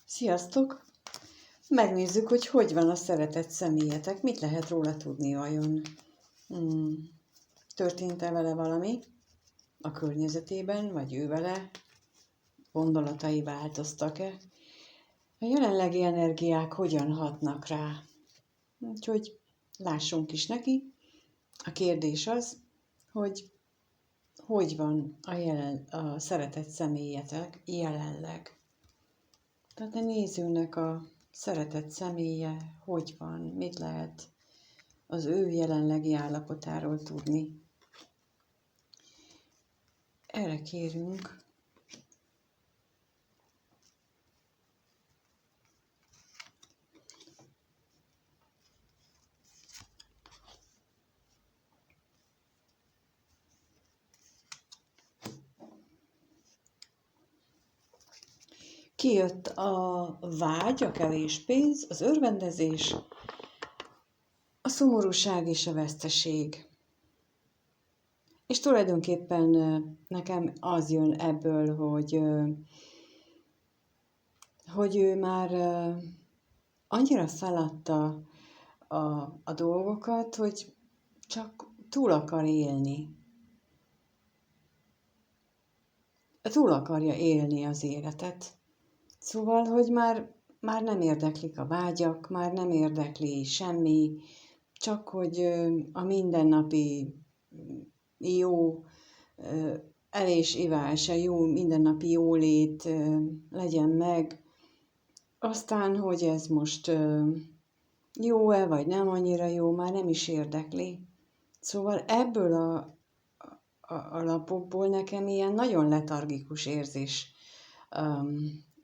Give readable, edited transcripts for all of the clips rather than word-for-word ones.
Sziasztok! Megnézzük, hogy van a szeretett személyetek, mit lehet róla tudni vajon. Történt-e vele valami a környezetében, vagy ő vele? Gondolatai változtak-e? A jelenlegi energiák hogyan hatnak rá? Úgyhogy lássunk is neki. A kérdés az, hogy van a szeretett személyetek jelenleg. Tehát a nézőnek a szeretett személye hogy van, mit lehet az ő jelenlegi állapotáról tudni. Erre kérünk. Kijött a vágy, a kevés pénz, az örvendezés, a szomorúság és a veszteség. És tulajdonképpen nekem az jön ebből, hogy ő már annyira feladta a dolgokat, hogy csak túl akar élni. Túl akarja élni az életet. Szóval, hogy már nem érdeklik a vágyak, már nem érdekli semmi, csak hogy a mindennapi jó elés-ivás, a jó mindennapi jólét legyen meg. Aztán, hogy ez most jó-e, vagy nem annyira jó, már nem is érdekli. Szóval ebből a lapokból nekem ilyen nagyon letargikus érzés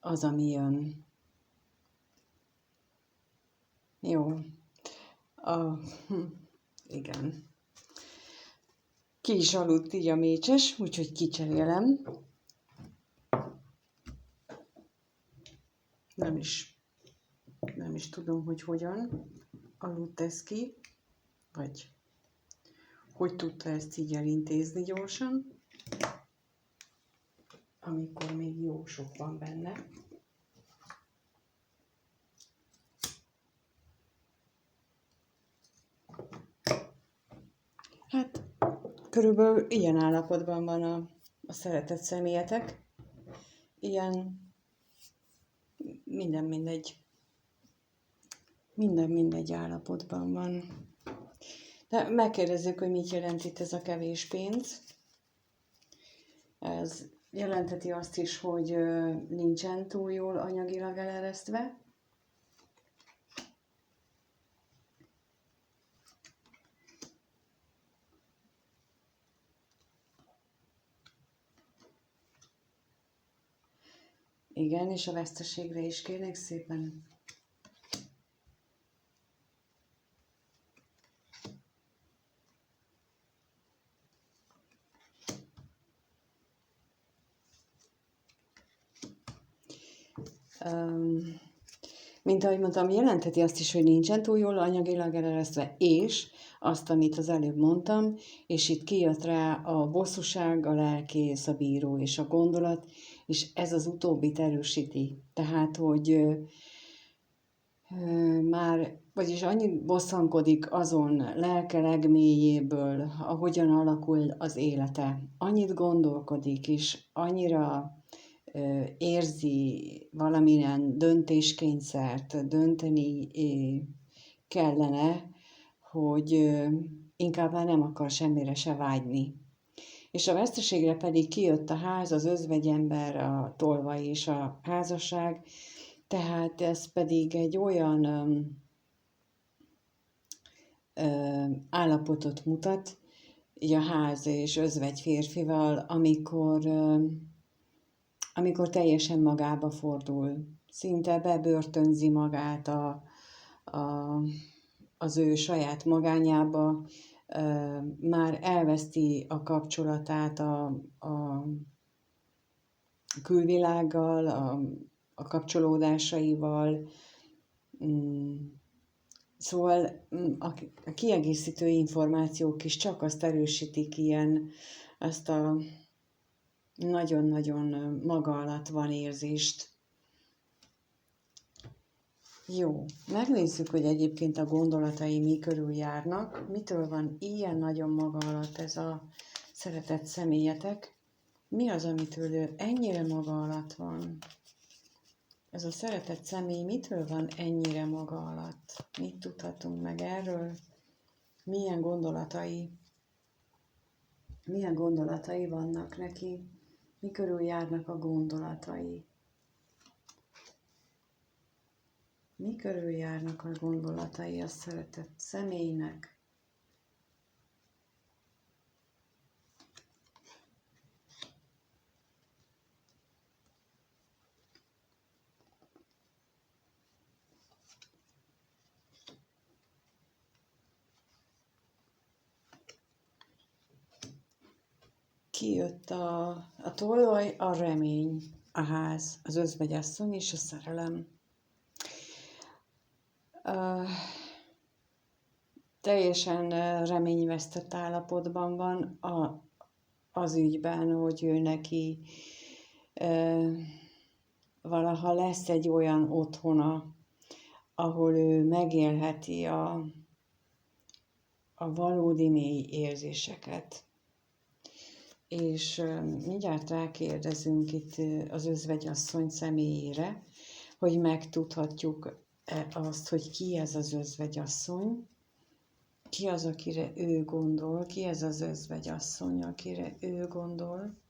az, ami jön. Jó. Igen. Ki is aludt így a mécses, úgyhogy kicserélem. Nem is tudom, hogy hogyan aludt ez ki, vagy hogy tudta ezt így elintézni gyorsan, amikor még jó sok van benne. Hát, körülbelül ilyen állapotban van a szeretett személyetek. Ilyen minden mindegy állapotban van. De megkérdezzük, hogy mit jelent itt ez a kevés pénz. Ez jelentheti azt is, hogy nincsen túl jól anyagilag eleresztve. Igen, és a veszteségre is kérnék szépen. Mint ahogy mondtam, jelentheti azt is, hogy nincsen túl jól anyagilag eleresztve, és azt, amit az előbb mondtam, és itt kijött rá a bosszúság, a lelkész, a bíró és a gondolat, és ez az utóbbit erősíti. Tehát, hogy vagyis annyit bosszankodik azon lelke legmélyéből, ahogyan alakul az élete. Annyit gondolkodik, és annyira érzi valamilyen döntéskényszert, dönteni kellene, hogy inkább már nem akar semmire se vágyni. És a veszteségre pedig kijött a ház, az özvegyember, a tolvaj és a házasság, tehát ez pedig egy olyan állapotot mutat, így a ház és özvegy férfival, amikor teljesen magába fordul, szinte bebörtönzi magát az ő saját magányába, már elveszti a kapcsolatát a külvilággal, a kapcsolódásaival. Szóval a kiegészítő információk is csak azt erősítik ezt a nagyon-nagyon maga alatt van érzést. Jó, megnézzük, hogy egyébként a gondolatai mi körül járnak. Mitől van ilyen nagyon maga alatt ez a szeretett személyetek? Mi az, amitől ő ennyire maga alatt van? Ez a szeretett személy mitől van ennyire maga alatt? Mit tudhatunk meg erről? Milyen gondolatai vannak neki? Mi körül járnak a gondolatai? Mi körül járnak a gondolatai a szeretett személynek? Kijött a tolvaj, a remény, a ház, az özvegyasszony és a szerelem. Teljesen reményvesztett állapotban van az ügyben, hogy ő neki valaha lesz egy olyan otthona, ahol ő megélheti a valódi mély érzéseket. És mindjárt rákérdezünk itt az özvegyasszony személyére, hogy megtudhatjuk azt, hogy ki ez az özvegyasszony, ki az, akire ő gondol, ki ez az özvegyasszony, akire ő gondol.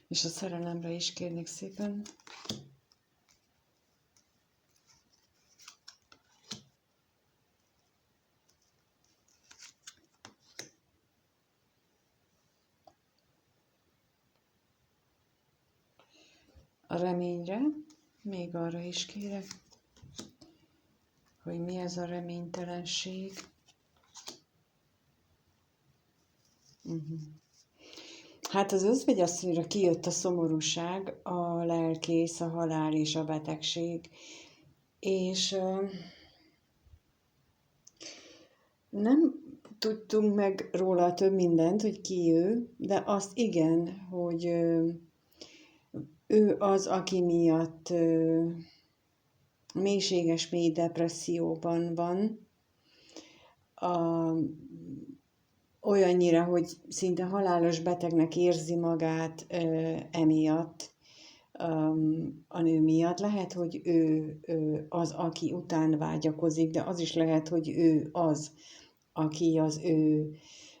És a szerelemre is kérnék szépen. A reményre, még arra is kérek, hogy mi ez a reménytelenség. Hát az özvegyasszonyra kijött a szomorúság, a lelkész, a halál és a betegség, és nem tudtunk meg róla több mindent, hogy ki ő, de azt igen, hogy ő az, aki miatt mélységes mély depresszióban van, olyannyira, hogy szinte halálos betegnek érzi magát emiatt, a nő miatt. Lehet, hogy ő az, aki után vágyakozik, de az is lehet, hogy ő az, aki az ő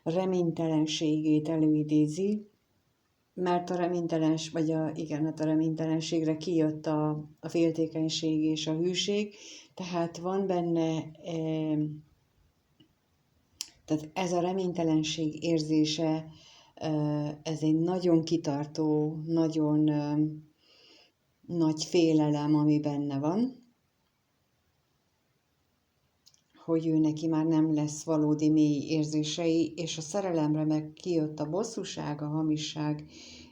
reménytelenségét előidézi, mert a reménytelenségre kijött a féltékenység és a hűség, tehát van benne, tehát ez a reménytelenség érzése, ez egy nagyon kitartó, nagyon nagy félelem, ami benne van, hogy ő neki már nem lesz valódi mély érzései, és a szerelemre meg kijött a bosszúság, a hamisság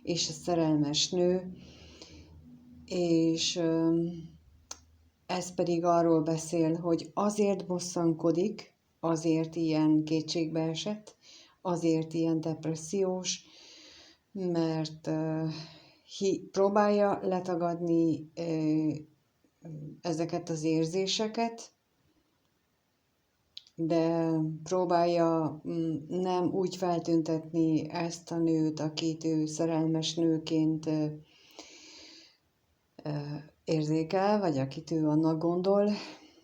és a szerelmes nő, és ez pedig arról beszél, hogy azért bosszankodik, azért ilyen kétségbeesett, azért ilyen depressziós, mert próbálja letagadni ezeket az érzéseket, de próbálja nem úgy feltüntetni ezt a nőt, akit ő szerelmes nőként érzékel, vagy akit ő annak gondol,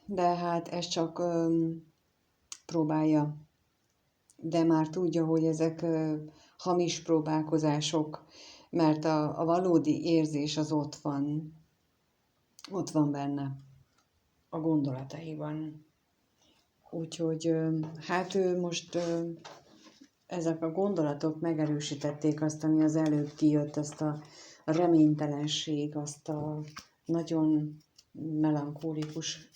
de hát ez csak próbálja. De már tudja, hogy ezek hamis próbálkozások, mert a valódi érzés az ott van benne, a gondolataiban. Úgyhogy hát ő most ezek a gondolatok megerősítették azt, ami az előbb kijött, ezt a reménytelenség, azt a nagyon melankólikus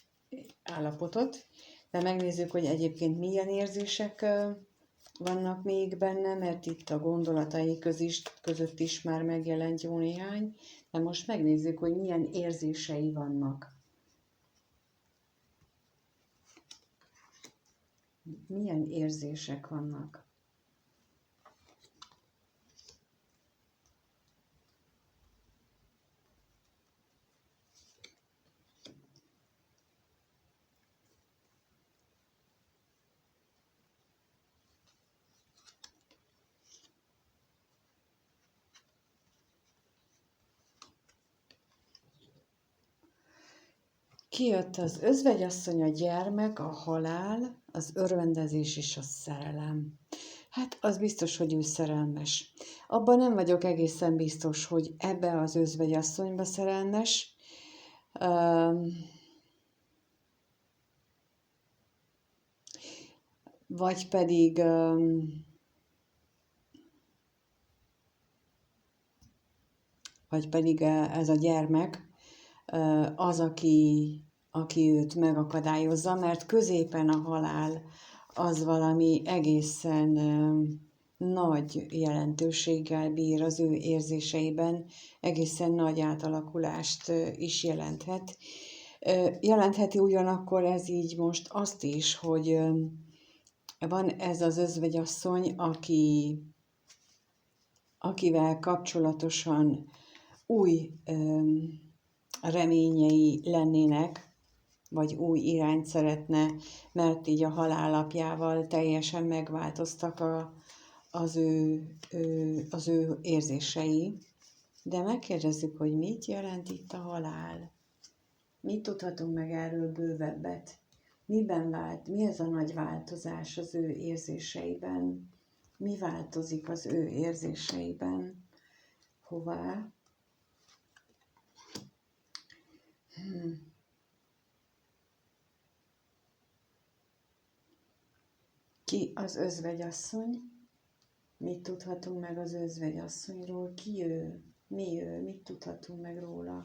állapotot. De megnézzük, hogy egyébként milyen érzések vannak még benne, mert itt a gondolatai között is már megjelent jó néhány, de most megnézzük, hogy milyen érzései vannak. Milyen érzések vannak. Kijött az özvegyasszony, a gyermek, a halál, az örvendezés és a szerelem. Hát az biztos, hogy ő szerelmes. Abban nem vagyok egészen biztos, hogy ebbe az özvegyasszonyba szerelmes. Vagy pedig ez a gyermek az, aki őt megakadályozza, mert középen a halál az valami egészen nagy jelentőséggel bír az ő érzéseiben, egészen nagy átalakulást is jelenthet. Jelentheti ugyanakkor ez így most azt is, hogy van ez az özvegyasszony, akivel kapcsolatosan új reményei lennének, vagy új irányt szeretne, mert így a halálapjával teljesen megváltoztak az ő érzései. De megkérdezzük, hogy mit jelent itt a halál? Mit tudhatunk meg erről bővebbet? Mi ez a nagy változás az ő érzéseiben? Mi változik az ő érzéseiben? Hová? Ki az özvegyasszony? Mit tudhatunk meg az özvegyasszonyról? Ki ő? Mi ő? Mit tudhatunk meg róla?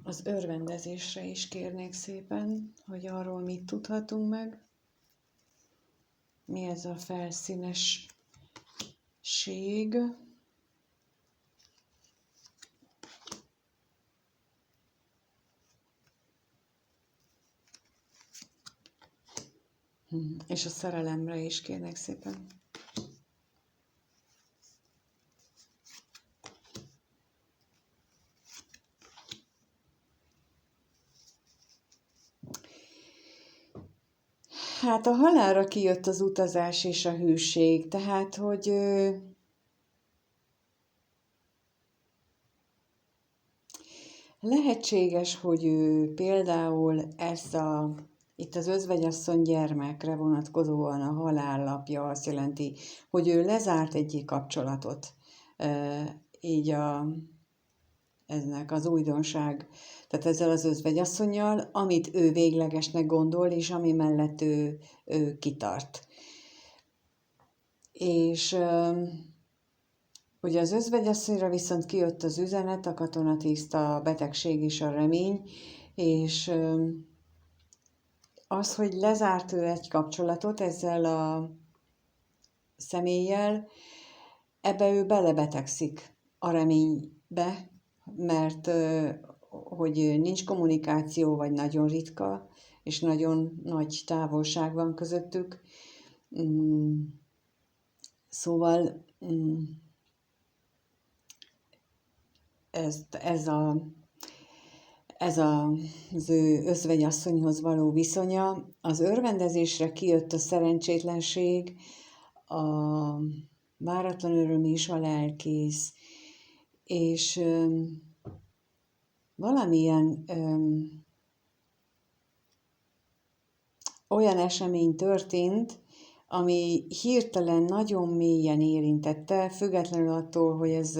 Az örvendezésre is kérnék szépen, hogy arról mit tudhatunk meg. Mi ez a felszínesség? És a szerelemre is kérnék szépen. Hát a halálra kijött az utazás és a hűség, tehát, hogy lehetséges, hogy ő például itt az özvegyasszony gyermekre vonatkozóan a halállapja azt jelenti, hogy ő lezárt egyik kapcsolatot, így eznek az újdonság, tehát ezzel az özvegyasszonnyal, amit ő véglegesnek gondol, és ami mellett ő kitart. És ugye az özvegyasszonyra viszont kijött az üzenet, a katonatiszt, a betegség és a remény, és az, hogy lezárt ő egy kapcsolatot ezzel a személlyel, ebbe ő belebetegszik a reménybe, mert hogy nincs kommunikáció, vagy nagyon ritka, és nagyon nagy távolság van közöttük. Szóval ez az ő özvegyasszonyhoz való viszonya. Az örvendezésre kijött a szerencsétlenség, a váratlan öröm is, a lelkész, és valamilyen olyan esemény történt, ami hirtelen nagyon mélyen érintette, függetlenül attól, hogy ez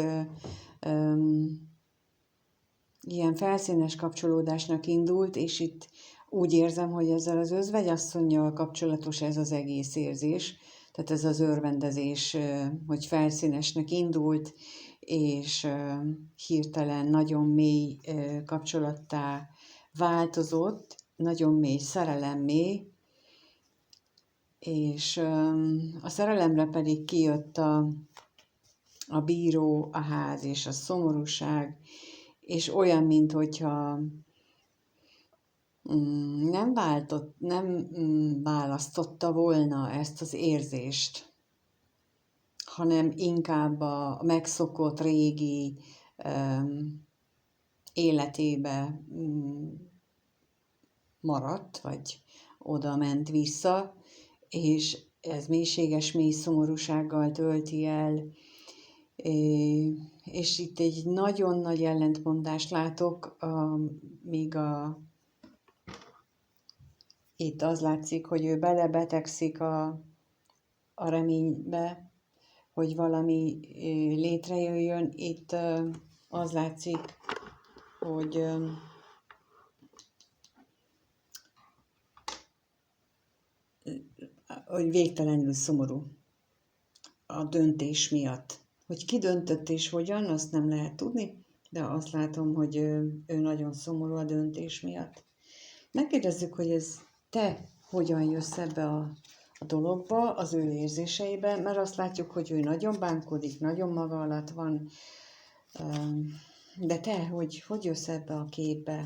ilyen felszínes kapcsolódásnak indult, és itt úgy érzem, hogy ezzel az özvegyasszonnyal kapcsolatos ez az egész érzés, tehát ez az örvendezés, hogy felszínesnek indult, és hirtelen nagyon mély kapcsolattá változott, nagyon mély szerelemmé, és a szerelemre pedig kijött a bíró, a ház és a szomorúság, és olyan, minthogyha nem választotta volna ezt az érzést, hanem inkább a megszokott régi életébe maradt, vagy oda ment vissza, és ez mélységes mély szomorúsággal tölti el, és itt egy nagyon nagy ellentmondást látok, míg itt az látszik, hogy ő belebetegszik a reménybe, hogy valami létrejöjjön. Itt az látszik, hogy végtelenül szomorú a döntés miatt. Hogy ki döntött és hogyan, azt nem lehet tudni, de azt látom, hogy ő nagyon szomorú a döntés miatt. Megkérdezzük, hogy te hogyan jössz ebbe a dologba, az ő érzéseibe, mert azt látjuk, hogy ő nagyon bánkodik, nagyon maga alatt van, de te hogy jössz ebbe a képbe?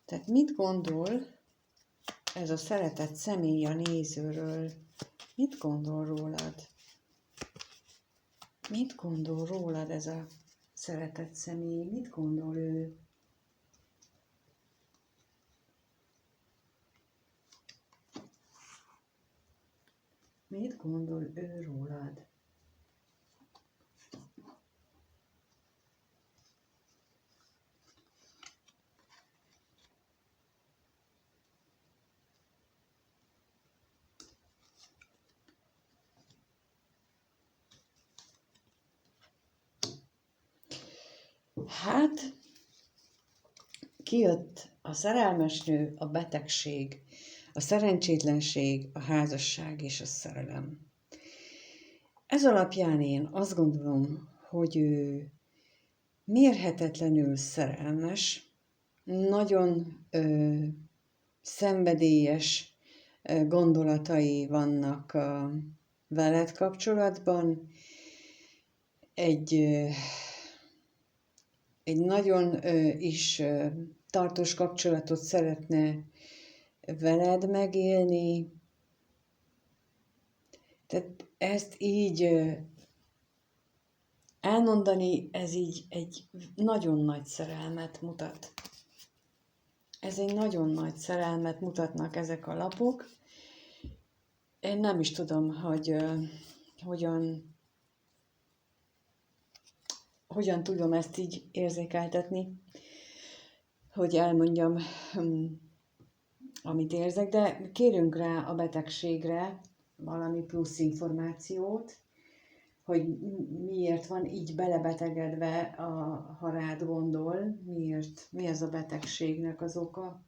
Tehát mit gondol ez a szeretett személy a nézőről? Mit gondol rólad? Mit gondol rólad ez a szeretett személy? Mit gondol ő? Mit gondol ő rólad? Hát, kijött a szerelmes nő, a betegség, a szerencsétlenség, a házasság és a szerelem. Ez alapján én azt gondolom, hogy ő mérhetetlenül szerelmes, nagyon szenvedélyes gondolatai vannak veled kapcsolatban, egy nagyon is tartós kapcsolatot szeretne veled megélni. Tehát ezt így elmondani, ez így egy nagyon nagy szerelmet mutat. Ez egy nagyon nagy szerelmet mutatnak ezek a lapok. Én nem is tudom, hogy hogyan tudom ezt így érzékeltetni, hogy elmondjam, amit érzek, de kérünk rá a betegségre valami plusz információt, hogy miért van így belebetegedve, ha rád gondol, mi ez a betegségnek az oka.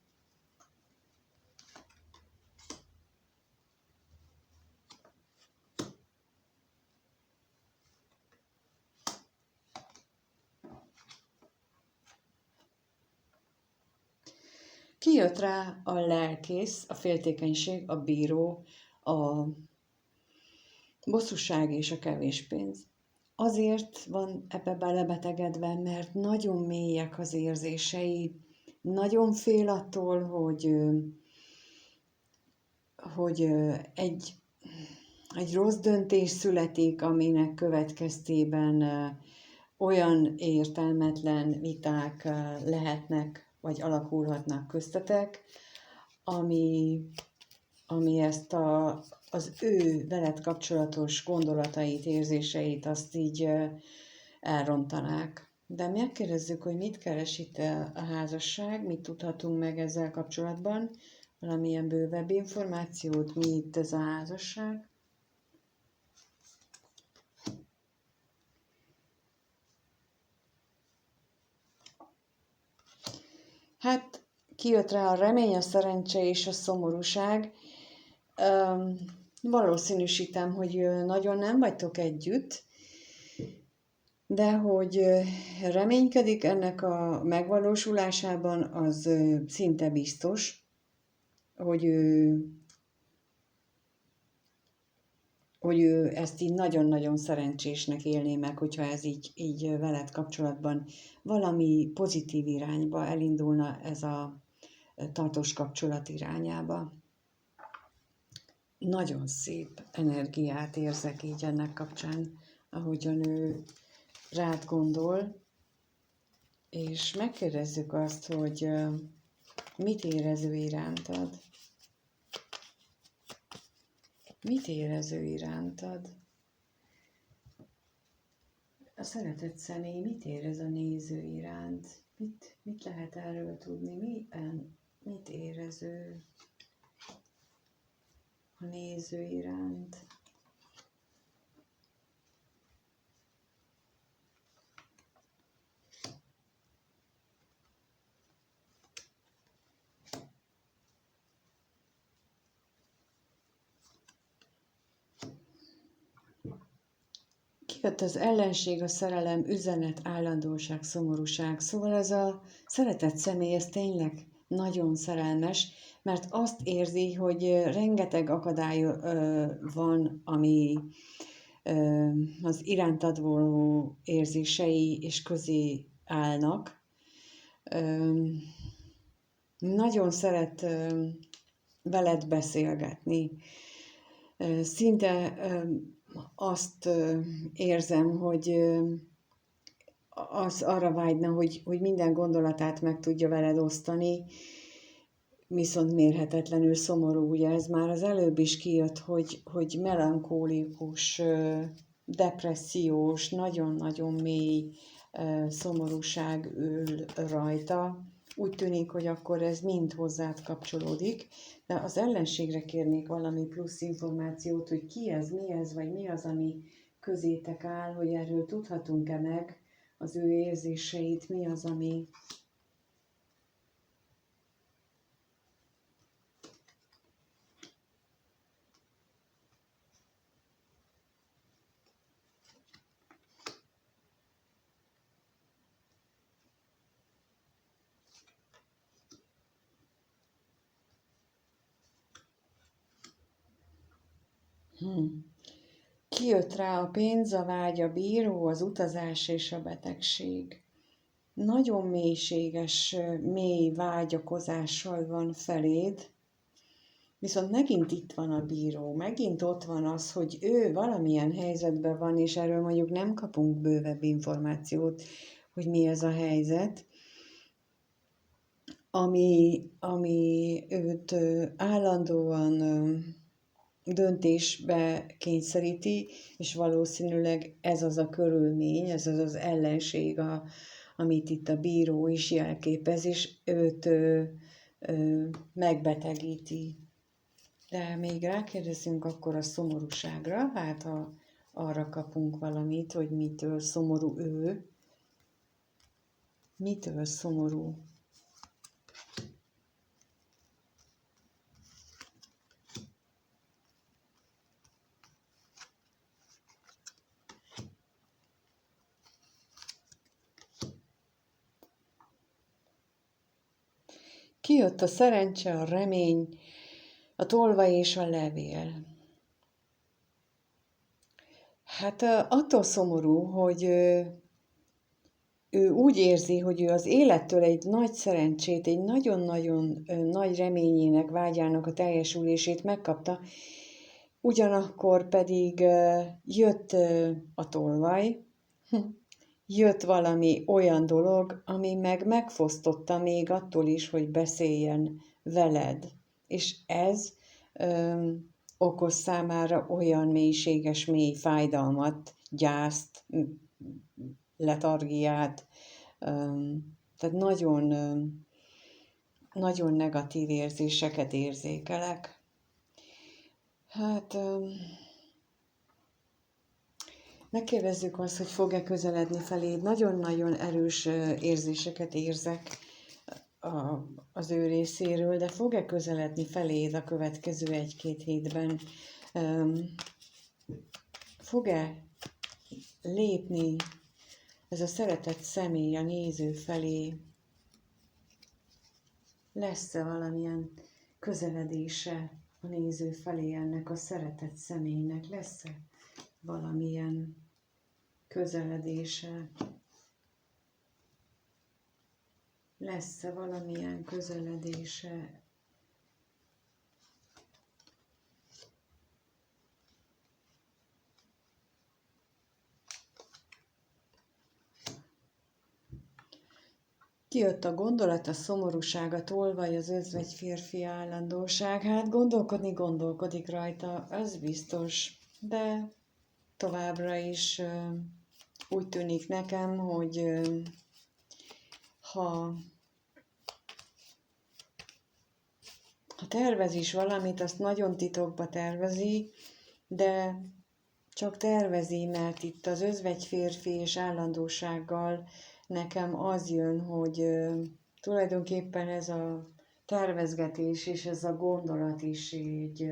Kijött rá a lelkész, a féltékenység, a bíró, a bosszúság és a kevés pénz. Azért van ebbe belebetegedve, mert nagyon mélyek az érzései, nagyon fél attól, hogy egy rossz döntés születik, aminek következtében olyan értelmetlen viták lehetnek, vagy alakulhatnak köztetek, ami ezt az ő veled kapcsolatos gondolatait, érzéseit azt így elrontanák. De megkérdezzük, hogy mit keres itt a házasság, mit tudhatunk meg ezzel kapcsolatban, valamilyen bővebb információt, mi itt ez a házasság. Hát kijött rá a remény, a szerencse és a szomorúság. Valószínűsítem, hogy nagyon nem vagytok együtt, de hogy reménykedik ennek a megvalósulásában, az szinte biztos, hogy ő ezt így nagyon-nagyon szerencsésnek élné meg, hogyha ez így veled kapcsolatban valami pozitív irányba elindulna, ez a tartós kapcsolat irányába. Nagyon szép energiát érzek így ennek kapcsán, ahogyan ő rád gondol, és megkérdezzük azt, hogy mit érez ő irántad? Mit érez ő irántad? A szeretett személy mit érez a néző iránt? Mit lehet erről tudni? Mit érez ő a néző iránt? Kijött az ellenség, a szerelem, üzenet, állandóság, szomorúság. Szóval ez a szeretett személy, ez tényleg nagyon szerelmes, mert azt érzi, hogy rengeteg akadály van, ami az irántad való érzései és közé állnak. Nagyon szeret veled beszélgetni. Szinte azt érzem, hogy az arra vágyna, hogy minden gondolatát meg tudja veled osztani, viszont mérhetetlenül szomorú. Ugye ez már az előbb is kijött, hogy melankólikus, depressziós, nagyon-nagyon mély szomorúság ül rajta. Úgy tűnik, hogy akkor ez mind hozzád kapcsolódik, de az ellenségre kérnék valami plusz információt, hogy ki ez, mi ez, vagy mi az, ami közétek áll, hogy erről tudhatunk-e meg az ő érzéseit, mi az, ami... Kijött rá a pénz, a vágy, a bíró, az utazás és a betegség. Nagyon mélységes, mély vágyakozással van feléd, viszont megint itt van a bíró, megint ott van az, hogy ő valamilyen helyzetben van, és erről mondjuk nem kapunk bővebb információt, hogy mi ez a helyzet, ami őt állandóan döntésbe kényszeríti, és valószínűleg ez az a körülmény, ez az az ellenség, amit itt a bíró is jelképez, és őt megbetegíti. De még rákérdezünk akkor a szomorúságra, hát ha arra kapunk valamit, hogy mitől szomorú ő, mitől szomorú. Kijött a szerencse, a remény, a tolvaj és a levél. Hát attól szomorú, hogy ő úgy érzi, hogy ő az élettől egy nagy szerencsét, egy nagyon-nagyon nagy reményének, vágyának a teljesülését megkapta, ugyanakkor pedig jött a tolvaj, jött valami olyan dolog, ami meg megfosztotta még attól is, hogy beszéljen veled. És ez okoz számára olyan mélységes, mély fájdalmat, gyászt, letargiát, tehát nagyon, nagyon negatív érzéseket érzékelek. Hát megkérdezzük azt, hogy fog-e közeledni feléd. Nagyon-nagyon erős érzéseket érzek az ő részéről, de fog-e közeledni feléd a következő 1-2 hétben? Fog-e lépni ez a szeretett személy a néző felé? Lesz-e valamilyen közeledése a néző felé ennek a szeretett személynek? Lesz-e valamilyen közeledése? Lesz-e valamilyen közeledése? Kijött a gondolat, a szomorúság, a tolvaj, az özvegy férfi állandóság. Hát gondolkodik rajta, az biztos, de továbbra is úgy tűnik nekem, hogy ha tervez is valamit, azt nagyon titokba tervezi, de csak tervezi, mert itt az özvegy férfi és állandósággal nekem az jön, hogy tulajdonképpen ez a tervezgetés és ez a gondolat is így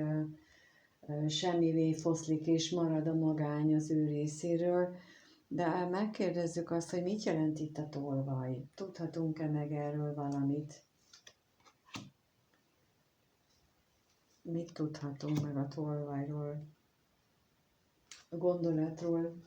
semmivé foszlik és marad a magány az ő részéről. De megkérdezzük azt, hogy mit jelent itt a tolvaj? Tudhatunk-e meg erről valamit? Mit tudhatunk meg a tolvajról? A gondolatról?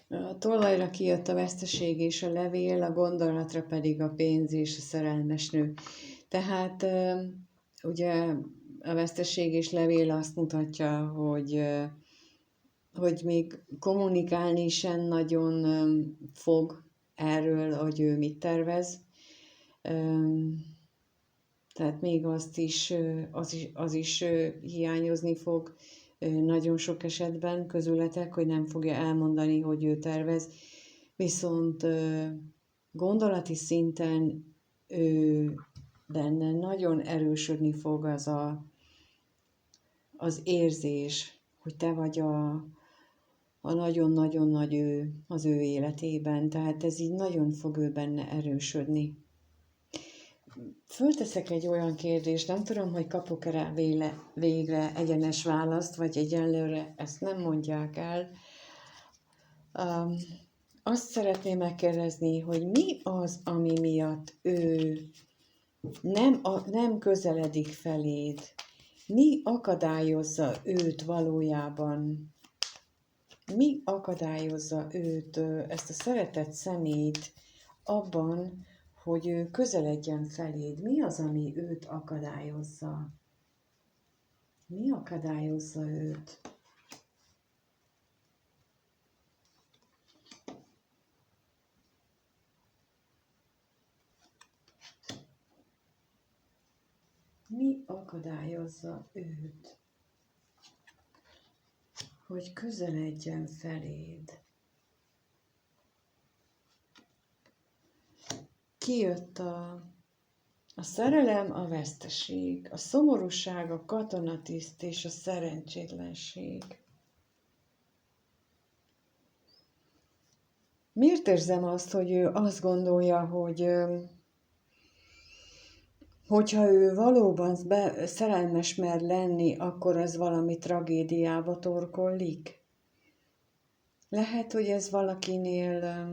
A tolvajra kijött a veszteség és a levél, a gondolatra pedig a pénz és a szerelmes nő. Tehát ugye a veszteség és levél azt mutatja, hogy még kommunikálni sem nagyon fog erről, hogy ő mit tervez. Tehát még az is hiányozni fog nagyon sok esetben közületek, hogy nem fogja elmondani, hogy ő tervez. Viszont gondolati szinten benne nagyon erősödni fog az érzés, hogy te vagy a nagyon-nagyon nagy ő az ő életében. Tehát ez így nagyon fog ő benne erősödni. Fölteszek egy olyan kérdést, nem tudom, hogy kapok-e rá végre egyenes választ, vagy egyenlőre ezt nem mondják el. Azt szeretném megkérdezni, hogy mi az, ami miatt ő nem közeledik feléd? Mi akadályozza őt valójában? Mi akadályozza őt, ezt a szeretett személyt abban, hogy ő közeledjen feléd? Mi az, ami őt akadályozza? Mi akadályozza őt? Mi akadályozza őt, hogy közeledjen feléd? Kijött a szerelem, a veszteség, a szomorúság, a katonatiszt és a szerencsétlenség. Miért érzem azt, hogy ő azt gondolja, hogy hogyha ő valóban szerelmes mer lenni, akkor ez valami tragédiába torkollik? Lehet, hogy ez valakinél,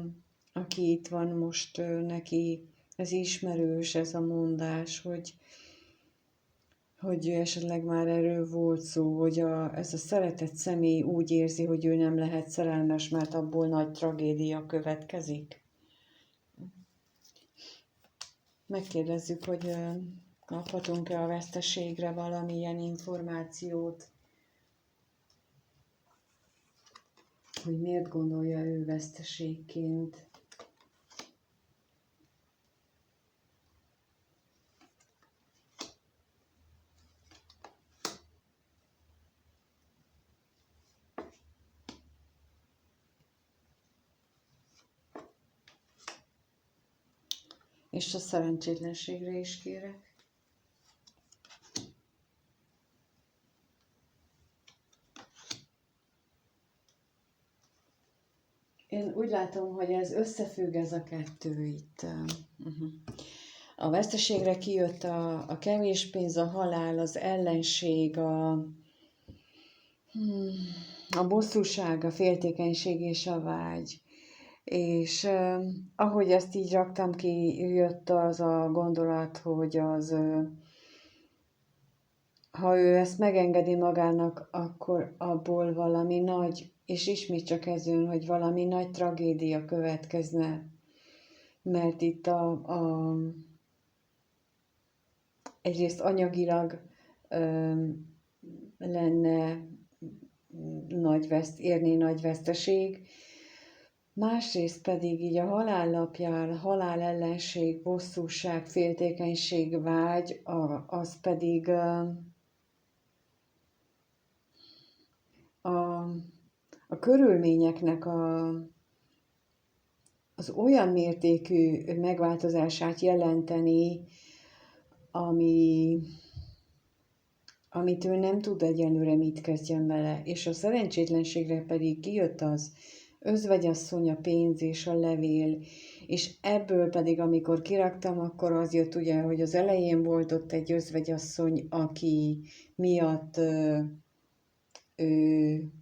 aki itt van most, neki ez ismerős, ez a mondás, hogy esetleg már erről volt szó, hogy ez a szeretett személy úgy érzi, hogy ő nem lehet szerelmes, mert abból nagy tragédia következik. Megkérdezzük, hogy kaphatunk-e a veszteségre valamilyen információt, hogy miért gondolja ő veszteségként. És a szerencsétlenségre is kérek. én úgy látom, hogy ez összefügg ez a kettő itt. A veszteségre kijött a kevés pénz, a halál, az ellenség, a bosszúság, a féltékenység és a vágy. És ahogy ezt így raktam ki, jött az a gondolat, hogy ha ő ezt megengedi magának, akkor abból valami nagy, és ismét csak ez jön, hogy valami nagy tragédia következne. Mert itt egyrészt anyagilag lenne érni nagy veszteség, másrészt pedig így a halállapján, halál ellenség, bosszúság, féltékenység, vágy, az pedig a körülményeknek az olyan mértékű megváltozását jelenteni, amit ő nem tud egyelőre mit kezdjen vele, és a szerencsétlenségre pedig kijött az özvegyasszony, a pénz és a levél, és ebből pedig, amikor kiraktam, akkor az jött ugye, hogy az elején volt ott egy özvegyasszony, aki miatt ő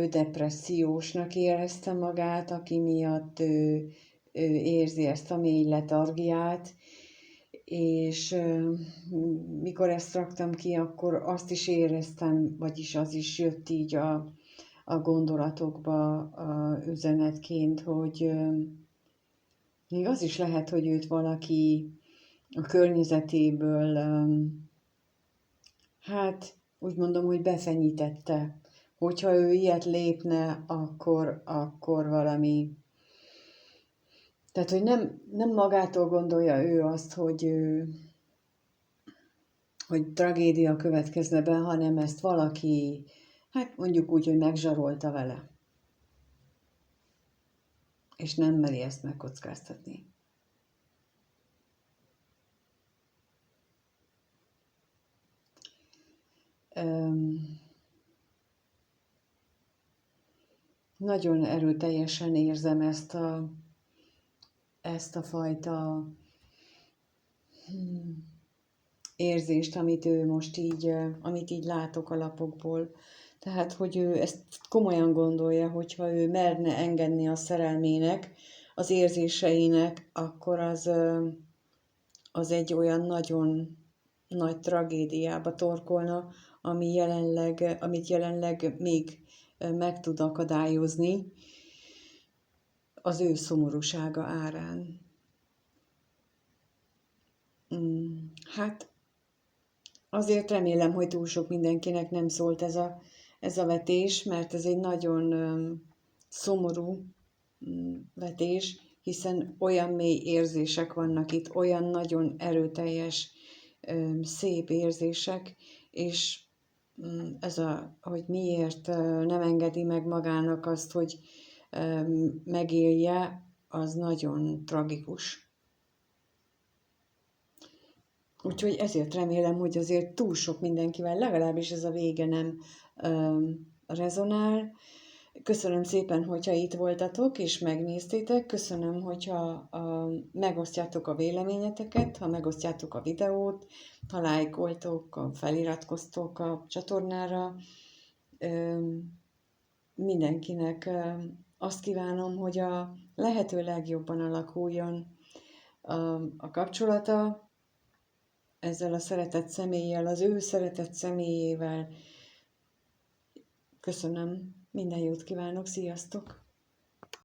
depressziósnak érezte magát, aki miatt ő érzi ezt a mély letargiát, és mikor ezt raktam ki, akkor azt is éreztem, vagyis az is jött így a gondolatokba a üzenetként, hogy még az is lehet, hogy őt valaki a környezetéből, hát úgy mondom, hogy befenyítette. Hogyha ő ilyet lépne, akkor valami... Tehát, hogy nem magától gondolja ő azt, hogy tragédia következne be, hanem ezt valaki, hát mondjuk úgy, hogy megzsarolta vele. És nem meri ezt megkockáztatni. Nagyon erőteljesen érzem ezt a fajta érzést, amit ő most így, amit így látok a lapokból. Tehát, hogy ő ezt komolyan gondolja, hogyha ő merne engedni a szerelmének, az érzéseinek, akkor az egy olyan nagyon nagy tragédiába torkolna, amit jelenleg még meg tud akadályozni az ő szomorúsága árán. Hát azért remélem, hogy túl sok mindenkinek nem szólt ez a vetés, mert ez egy nagyon szomorú vetés, hiszen olyan mély érzések vannak itt, olyan nagyon erőteljes, szép érzések, és hogy miért nem engedi meg magának azt, hogy megélje, az nagyon tragikus. Úgyhogy ezért remélem, hogy azért túl sok mindenkivel, legalábbis ez a vége nem rezonál. Köszönöm szépen, hogyha itt voltatok és megnéztétek. Köszönöm, hogyha megosztjátok a véleményeteket, ha megosztjátok a videót, ha lájkoltok, feliratkoztok a csatornára. Mindenkinek azt kívánom, hogy a lehető legjobban alakuljon a kapcsolata ezzel a szeretett személlyel, az ő szeretett személyével. Köszönöm, minden jót kívánok, sziasztok!